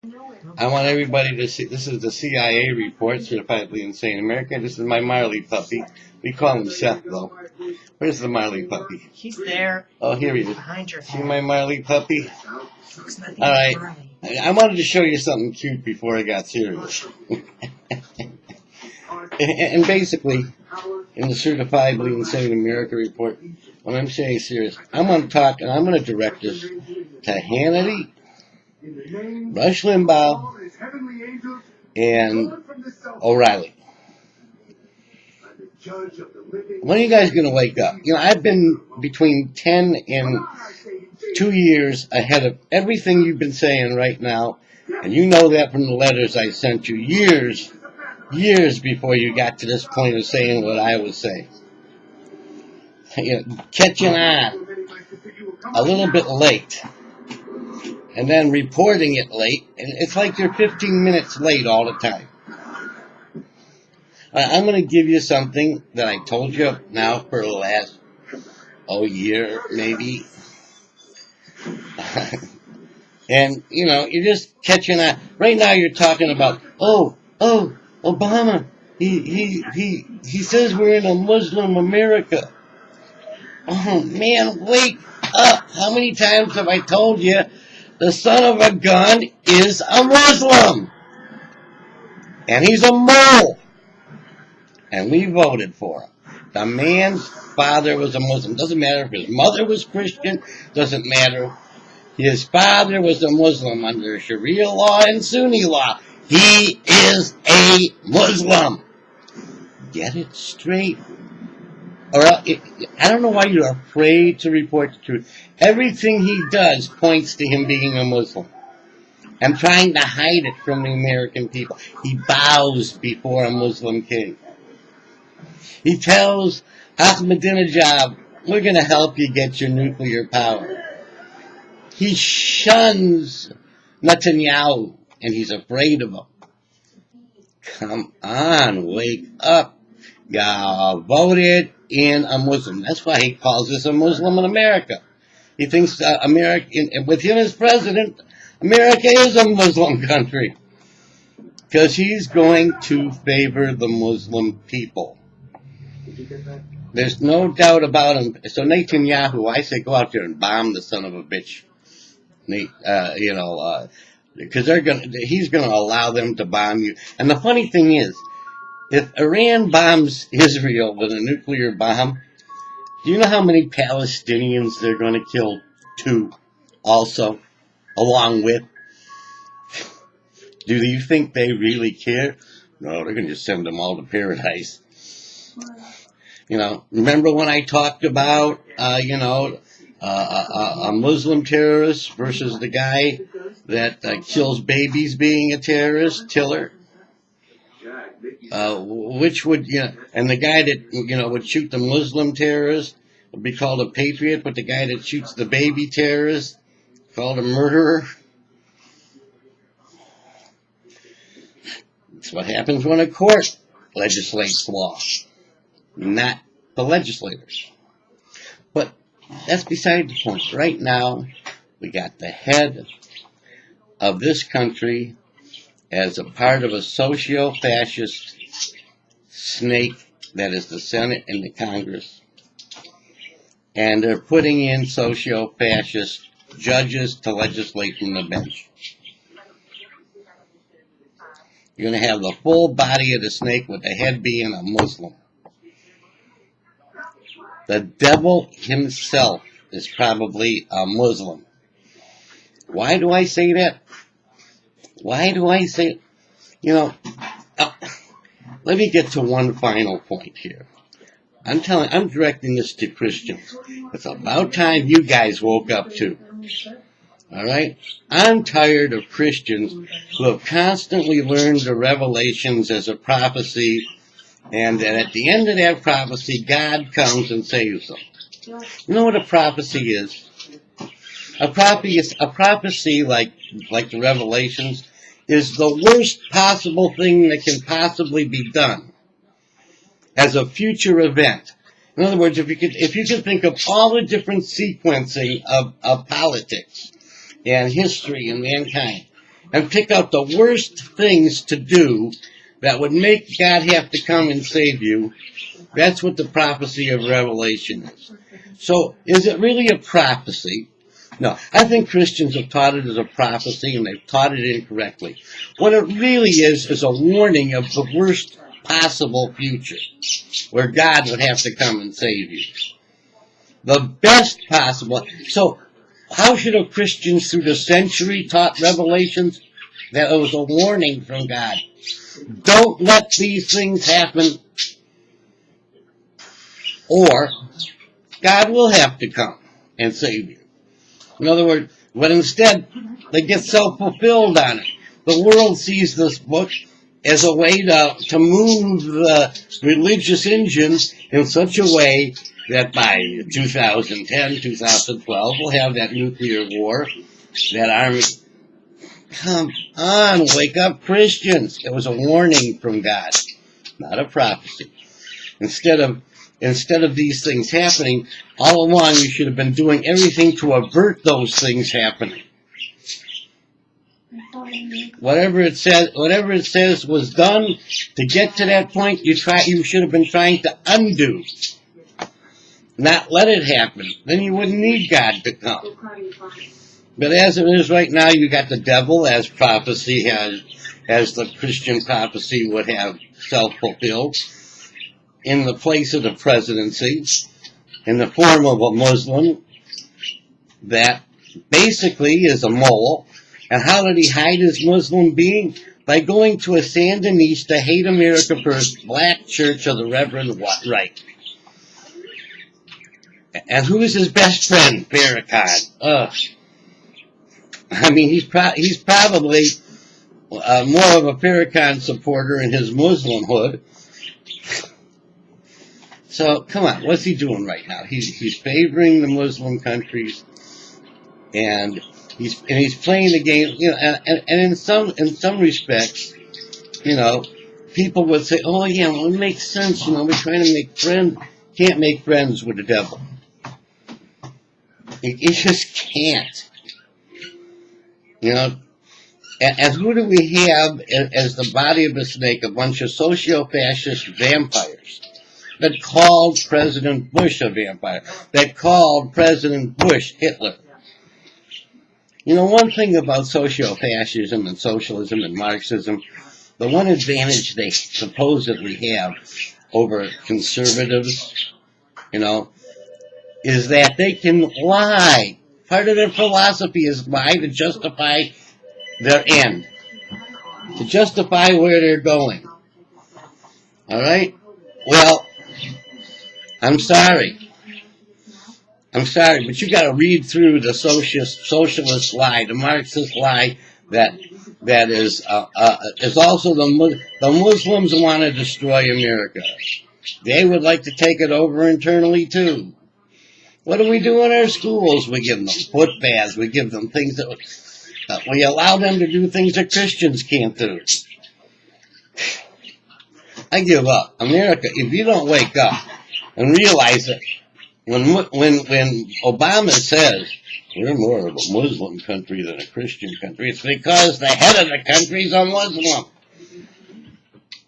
I want everybody to see. This is the CIA report, Certifiably Insane America. This is my Marley puppy. We call him Seth, though. Where's the Marley puppy? He's there. Oh, here he is. Behind your head. See my Marley puppy? Looks nothing All like right. Marley. I wanted to show you something cute before I got serious. And basically, in the Certifiably Insane America report, when I'm saying serious, I'm going to talk and I'm going to direct this to Hannity, Rush Limbaugh, and O'Reilly. When are you guys going to wake up? You know, I've been between 10 and 2 years ahead of everything you've been saying right now, and you know that from the letters I sent you years before you got to this point of saying what I was saying. You know, catching on a little bit late, and then reporting it late, and it's like you're 15 minutes late all the time. I'm going to give you something that I told you now for the last, year, maybe. And, you know, you're just catching on. Right now you're talking about, Obama, he says we're in a Muslim America. Oh, man, wake up. How many times have I told you the son of a gun is a Muslim? And he's a mole. And we voted for him. The man's father was a Muslim. Doesn't matter if his mother was Christian. Doesn't matter. His father was a Muslim under Sharia law and Sunni law. He is a Muslim. Get it straight. Or I don't know why you're afraid to report the truth. Everything he does points to him being a Muslim. I'm trying to hide it from the American people. He bows before a Muslim king. He tells Ahmadinejad, we're going to help you get your nuclear power. He shuns Netanyahu, and he's afraid of him. Come on, wake up. You voted in a Muslim. That's why he calls us a Muslim in America. He thinks with him as president, America is a Muslim country. Because he's going to favor the Muslim people. There's no doubt about him. So Netanyahu, I say go out there and bomb the son of a bitch. Because he's gonna allow them to bomb you. And the funny thing is, if Iran bombs Israel with a nuclear bomb, do you know how many Palestinians they're going to kill too, also, along with? Do you think they really care? No, they're going to just send them all to paradise. You know, remember when I talked about, a Muslim terrorist versus the guy that kills babies being a terrorist, Tiller? Which would, and the guy that, would shoot the Muslim terrorist would be called a patriot, but the guy that shoots the baby terrorist called a murderer? That's what happens when a court legislates law, not the legislators. But that's beside the point. Right now, we got the head of this country as a part of a socio-fascist snake that is the Senate and the Congress. And they're putting in socio-fascist judges to legislate from the bench. You're going to have the full body of the snake with the head being a Muslim. The devil himself is probably a Muslim. Why do I say that? Why do I say, let me get to one final point here. I'm directing this to Christians. It's about time you guys woke up too. All right? I'm tired of Christians who have constantly learned the revelations as a prophecy, and that at the end of that prophecy, God comes and saves them. You know what a prophecy is? A prophecy like the revelations is the worst possible thing that can possibly be done as a future event. In other words, if you can think of all the different sequencing of politics and history and mankind, and pick out the worst things to do that would make God have to come and save you. That's what the prophecy of Revelation is. So, is it really a prophecy? No, I think Christians have taught it as a prophecy, and they've taught it incorrectly. What it really is a warning of the worst possible future, where God would have to come and save you. The best possible. So, how should a Christian through the century taught Revelations? That it was a warning from God. Don't let these things happen, or God will have to come and save you. In other words, but instead, they get self-fulfilled on it. The world sees this book as a way to move the religious engines in such a way that by 2010, 2012, we'll have that nuclear war, that army. Come on, wake up, Christians. It was a warning from God, not a prophecy. Instead of these things happening, all along you should have been doing everything to avert those things happening. Whatever it says was done to get to that point, you should have been trying to undo. Not let it happen. Then you wouldn't need God to come. But as it is right now, you got the devil, as prophecy as the Christian prophecy would have self-fulfilled, in the place of the presidency, in the form of a Muslim that basically is a mole. And how did he hide his Muslim being? By going to a Sandinista, Hate America First, black church of the Reverend Wright. And who is his best friend? Farrakhan. I mean, he's probably more of a Farrakhan supporter in his Muslimhood. So, come on, what's he doing right now? He's favoring the Muslim countries, and he's playing the game, you know, and in some respects, you know, people would say, oh yeah, well, it makes sense, you know, we're trying to make friends. Can't make friends with the devil. You just can't. You know, and who do we have as the body of a snake? A bunch of socio-fascist vampires that called President Bush a vampire, that called President Bush Hitler. You know, one thing about socio-fascism and socialism and Marxism, the one advantage they supposedly have over conservatives, you know, is that they can lie. Part of their philosophy is lie to justify their end, to justify where they're going. All right? Well, I'm sorry, but you got to read through the socialist lie, the Marxist lie that is also the Muslims want to destroy America. They would like to take it over internally too. What do we do in our schools? We give them foot baths. We give them things that we allow them to do things that Christians can't do. I give up. America, if you don't wake up and realize that when Obama says we're more of a Muslim country than a Christian country, it's because the head of the country is a Muslim.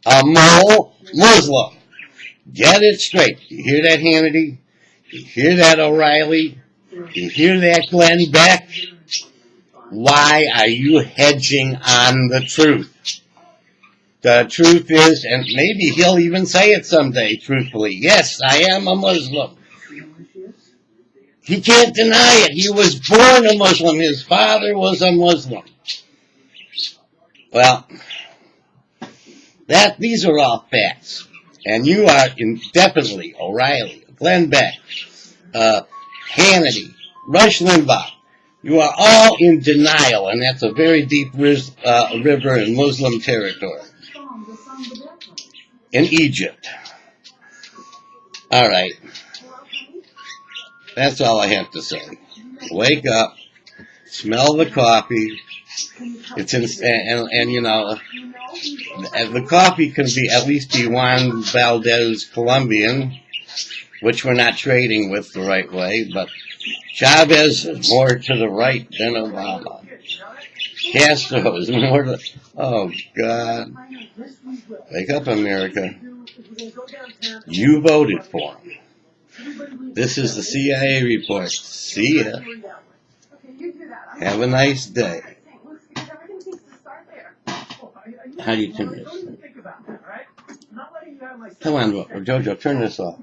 A Muslim. Get it straight. You hear that, Hannity? You hear that, O'Reilly? You hear that, Glenn Beck? Why are you hedging on the truth? The truth is, and maybe he'll even say it someday, truthfully, yes, I am a Muslim. He can't deny it. He was born a Muslim. His father was a Muslim. Well, these are all facts. And you are definitely O'Reilly, Glenn Beck, Hannity, Rush Limbaugh. You are all in denial, and that's a very deep river in Muslim territory. In Egypt. All right. That's all I have to say. Wake up, smell the coffee. And you know, the coffee can at least be Juan Valdez Colombian, which we're not trading with the right way, but Chavez is more to the right than Obama. Castro's more. Oh God! Wake up, America! You voted for him. This is the CIA report. See ya. Have a nice day. How do you turn this? Come on, Jojo, turn this off.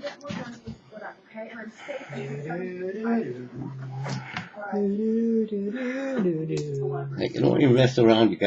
Hey, you don't even mess around. You gotta